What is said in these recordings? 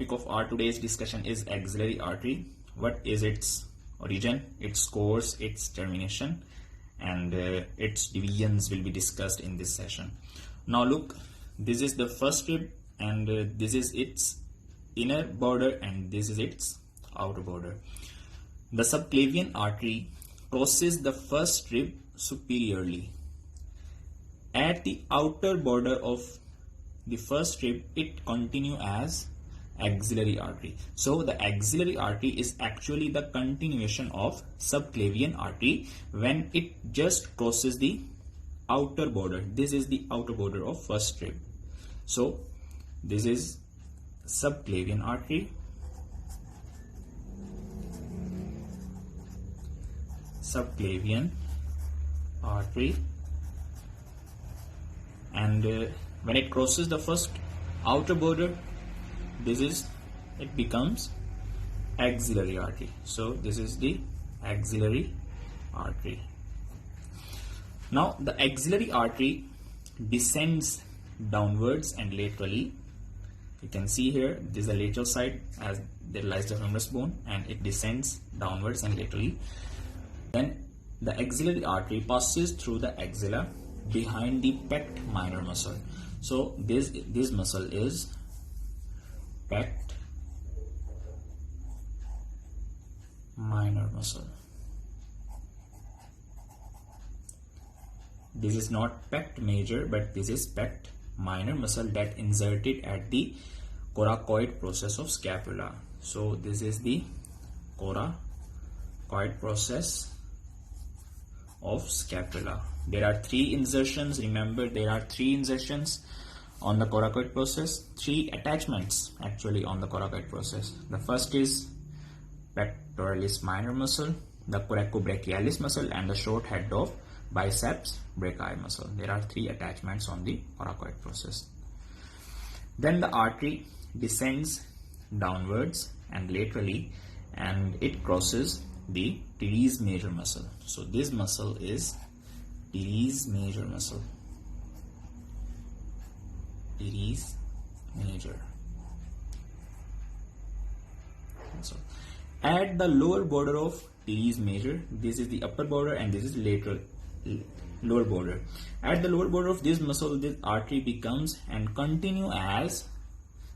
topic of our today's discussion is axillary artery. What is its origin, its course, its termination, and its divisions will be discussed in this session. Now look, this is the first rib, and this is its inner border, and this is its outer border. The subclavian artery crosses the first rib superiorly. At the outer border of the first rib, it continues as axillary artery. So the axillary artery is actually the continuation of subclavian artery when it just crosses the outer border. This is the outer border of first rib. So this is subclavian artery, and when it crosses the first outer border, it becomes axillary artery. So this is the axillary artery. Now the axillary artery descends downwards and laterally. You can see here, this is the lateral side as there lies the humerus bone, and it descends downwards and laterally. Then the axillary artery passes through the axilla behind the pect minor muscle. So this muscle is pect minor muscle. This is not pect major, but this is pect minor muscle that inserted at the coracoid process of scapula. So this is the coracoid process of scapula. There are three insertions. Remember, there are three insertions on the coracoid process, three attachments actually on the coracoid process. The first is pectoralis minor muscle, the coracobrachialis muscle, and the short head of biceps brachii muscle. There are three attachments on the coracoid process. Then the artery descends downwards and laterally, and it crosses the teres major muscle. So this muscle is teres major muscle. Teres major. So at the lower border of teres major, this is the upper border and this is lower border. At the lower border of this muscle, this artery becomes and continue as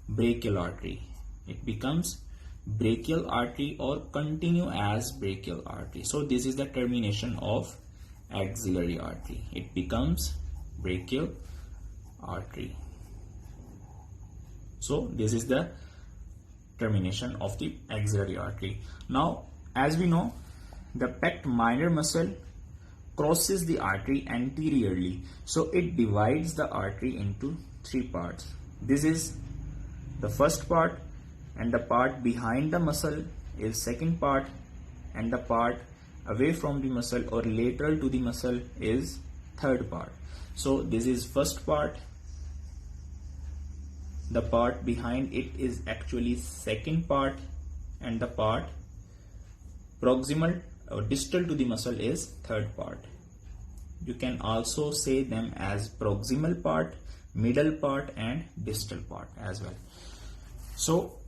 brachial artery. It becomes brachial artery or continue as brachial artery. So this is the termination of axillary artery. It becomes brachial artery. So this is the termination of the axillary artery. Now, as we know, the pect minor muscle crosses the artery anteriorly. So it divides the artery into three parts. This is the first part, and the part behind the muscle is second part, and the part away from the muscle or lateral to the muscle is third part. So this is first part. The part behind it is actually second part, and the part proximal or distal to the muscle is third part. You can also say them as proximal part, middle part, and distal part as well. So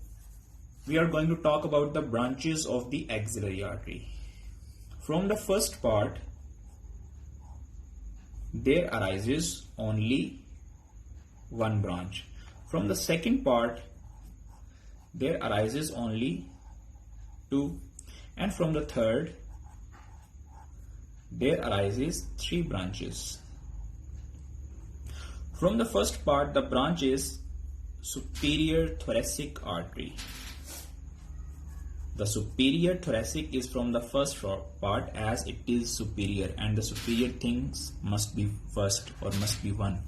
we are going to talk about the branches of the axillary artery. From the first part, there arises only one branch. From the second part, there arises only two, and from the third, there arises three branches. From the first part, the branch is superior thoracic artery. The superior thoracic is from the first part, as it is superior, and the superior things must be first or must be one.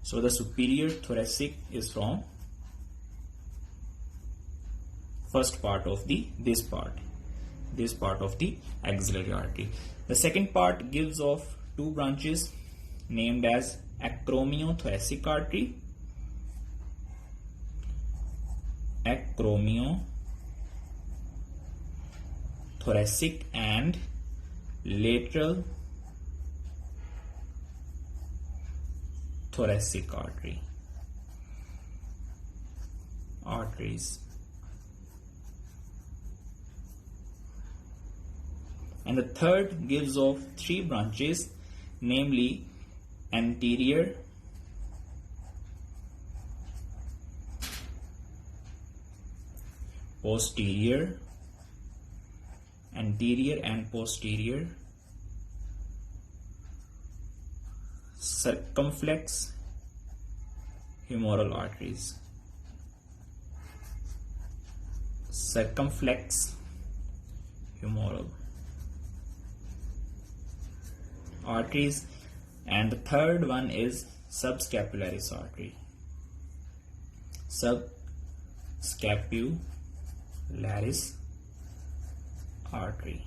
So the superior thoracic is from first part of this part of the axillary artery. The second part gives off two branches named as acromiothoracic artery, acromiothoracic, and lateral thoracic arteries. And the third gives off 3 branches, namely anterior, posterior, anterior and posterior, circumflex humeral arteries. Circumflex humeral arteries. And the third one is subscapularis artery. Subscapularis artery.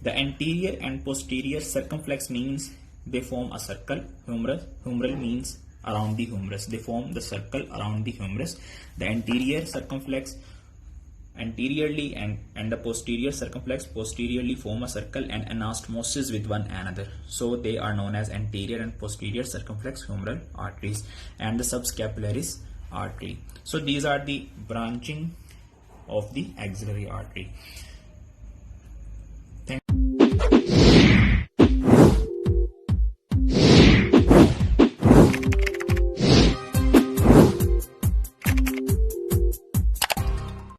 The anterior and posterior circumflex means they form a circle. Humeral means around the humerus. They form the circle around the humerus. The anterior circumflex anteriorly and the posterior circumflex posteriorly form a circle and anastomosis with one another. So they are known as anterior and posterior circumflex humeral arteries and the subscapularis artery. So these are the branching of the axillary artery.